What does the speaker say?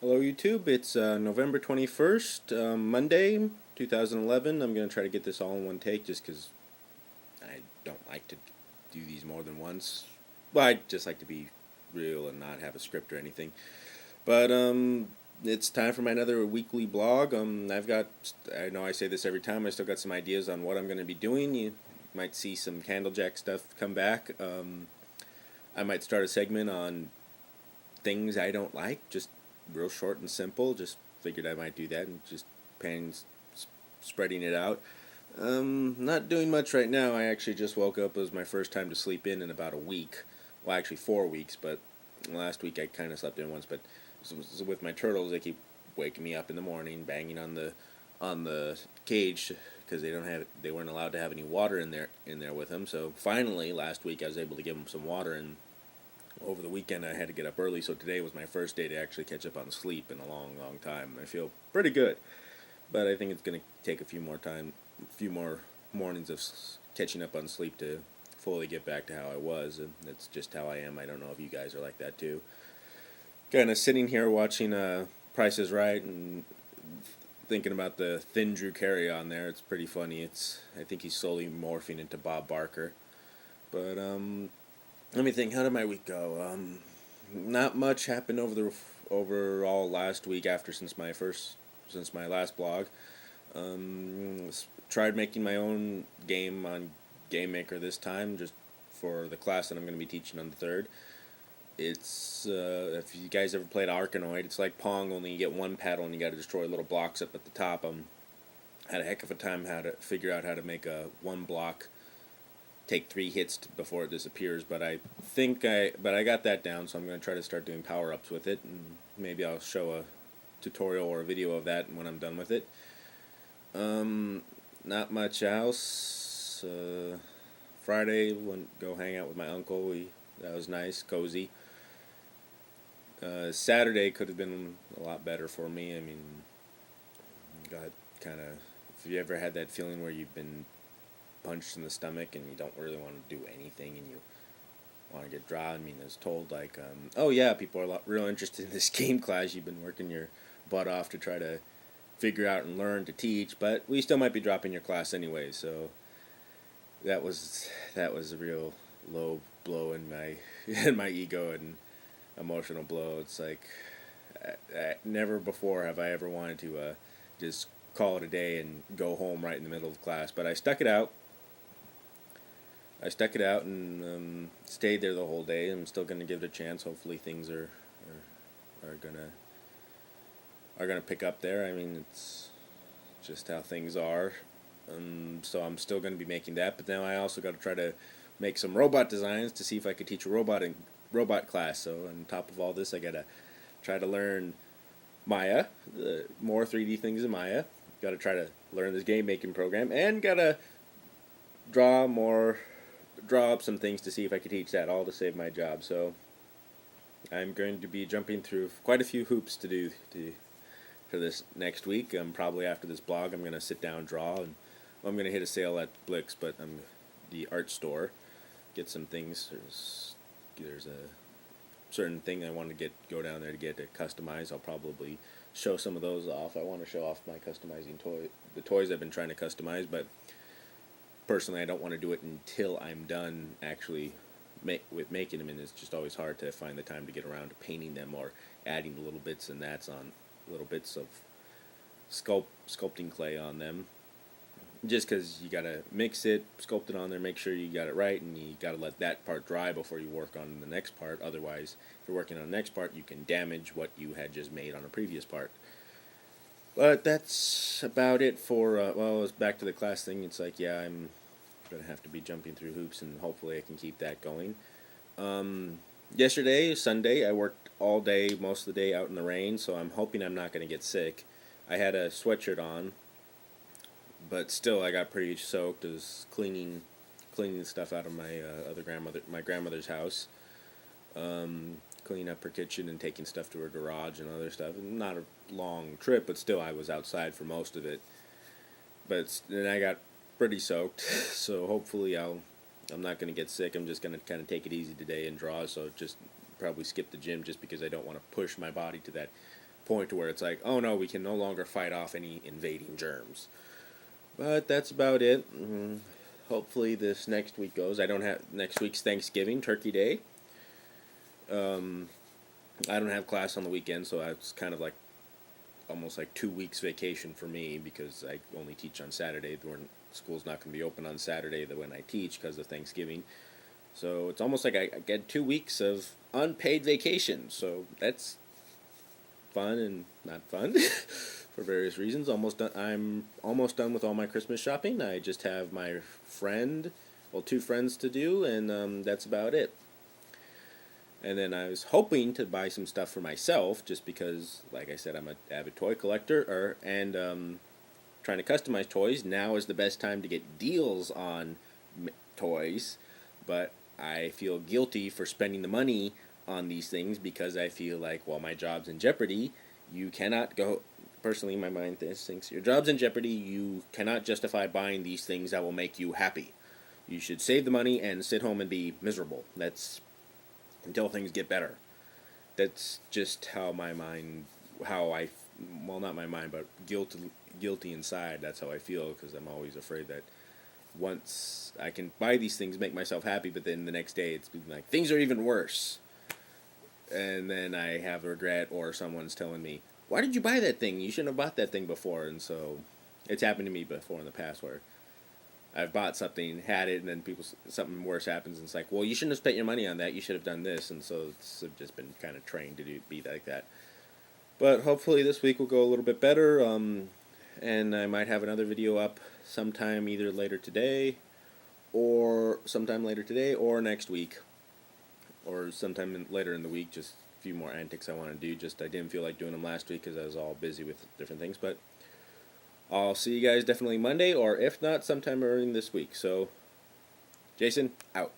Hello YouTube, it's November 21st, Monday, 2011. I'm going to try to get this all in one take just because I don't like to do these more than once. Well, I just like to be real and not have a script or anything. But it's time for my another weekly blog. I know I say this every time, I still got some ideas on what I'm going to be doing. You might see some Candlejack stuff come back. I might start a segment on things I don't like, just real short and simple. Just figured I might do that and just pan spreading it out. Not doing much right now. I actually just woke up. It was my first time to sleep in about a week. Well, actually 4 weeks, but last week I kind of slept in once. But with my turtles, they keep waking me up in the morning, banging on the cage because they weren't allowed to have any water in there with them. So finally, last week I was able to give them some water, and over the weekend I had to get up early, so today was my first day to actually catch up on sleep in a long, long time. I feel pretty good, but I think it's going to take a few more mornings of catching up on sleep to fully get back to how I was, and that's just how I am. I don't know if you guys are like that too. Kind of sitting here watching Price is Right and thinking about the thin Drew Carey on there. It's pretty funny. I think he's slowly morphing into Bob Barker, but let me think. How did my week go? Not much happened overall last week since my last blog. Tried making my own game on Game Maker this time, just for the class that I'm going to be teaching on the third. It's if you guys ever played Arkanoid, it's like Pong, only you get one paddle and you got to destroy little blocks up at the top. Had a heck of a time how to figure out how to make a one block take 3 hits before it disappears, but I got that down, so I'm going to try to start doing power-ups with it, and maybe I'll show a tutorial or a video of that when I'm done with it. Not much else. Friday, went go hang out with my uncle. That was nice, cozy. Saturday could have been a lot better for me. I mean, got kind of. If you ever had that feeling where you've been punched in the stomach and you don't really want to do anything and you want to get dry. I mean, I was told like, oh yeah, people are real interested in this game class. You've been working your butt off to try to figure out and learn to teach, but we still might be dropping your class anyway. So that was a real low blow in my in my ego and emotional blow. It's like never before have I ever wanted to just call it a day and go home right in the middle of class, but I stuck it out. And stayed there the whole day. I'm still going to give it a chance. Hopefully things are gonna pick up there. I mean, it's just how things are. So I'm still going to be making that. But now I also got to try to make some robot designs to see if I could teach a robot class. So on top of all this, I got to try to learn Maya, more 3D things in Maya. Got to try to learn this game making program, and got to draw up some things to see if I could teach that, all to save my job. So I'm going to be jumping through quite a few hoops to do for this next week. Probably after this blog, I'm going to sit down, draw, and I'm going to hit a sale at Blix, but I'm the art store, get some things. There's a certain thing I want to go down there to get to customize. I'll probably show some of those off. I want to show off my customizing the toys I've been trying to customize, but personally, I don't want to do it until I'm done actually with making them, and it's just always hard to find the time to get around to painting them or adding little bits and that's on little bits of sculpting clay on them. Just because you gotta mix it, sculpt it on there, make sure you got it right, and you gotta let that part dry before you work on the next part. Otherwise, if you're working on the next part, you can damage what you had just made on a previous part. But that's about it for, well, it's back to the class thing. It's like, yeah, I'm going to have to be jumping through hoops, and hopefully I can keep that going. Yesterday, Sunday, I worked all day, most of the day out in the rain, so I'm hoping I'm not going to get sick. I had a sweatshirt on, but still I got pretty soaked. I was cleaning stuff out of my grandmother's house. Cleaning up her kitchen and taking stuff to her garage and other stuff. Not a long trip, but still I was outside for most of it. But then I got pretty soaked, so hopefully I'm not going to get sick. I'm just going to kind of take it easy today and draw, so just probably skip the gym just because I don't want to push my body to that point to where it's like, oh no, we can no longer fight off any invading germs. But that's about it. Hopefully this next week goes. I don't have next week's Thanksgiving, Turkey Day. I don't have class on the weekend, so it's kind of like almost like 2 weeks vacation for me because I only teach on Saturday. When school's not going to be open on Saturday when I teach because of Thanksgiving. So it's almost like I get 2 weeks of unpaid vacation. So that's fun and not fun for various reasons. Almost done. I'm almost done with all my Christmas shopping. I just have my two friends to do, and that's about it. And then I was hoping to buy some stuff for myself, just because, like I said, I'm an avid toy collector, and trying to customize toys. Now is the best time to get deals on toys, but I feel guilty for spending the money on these things because I feel like, well, my job's in jeopardy. You cannot go. Personally, in my mind, this thinks your job's in jeopardy. You cannot justify buying these things that will make you happy. You should save the money and sit home and be miserable. That's until things get better. That's just how my mind, well, not my mind, but guilty inside. That's how I feel because I'm always afraid that once I can buy these things, make myself happy, but then the next day it's like things are even worse, and then I have regret, or someone's telling me, "Why did you buy that thing? You shouldn't have bought that thing before." And so, it's happened to me before in the past where I've bought something, had it, and then something worse happens, and it's like, well, you shouldn't have spent your money on that. You should have done this, and so I've just been kind of trained to be like that. But hopefully this week will go a little bit better, and I might have another video up sometime either sometime later today, or next week, or sometime later in the week. Just a few more antics I want to do. I didn't feel like doing them last week because I was all busy with different things, but I'll see you guys definitely Monday, or if not, sometime during this week. So, Jason, out.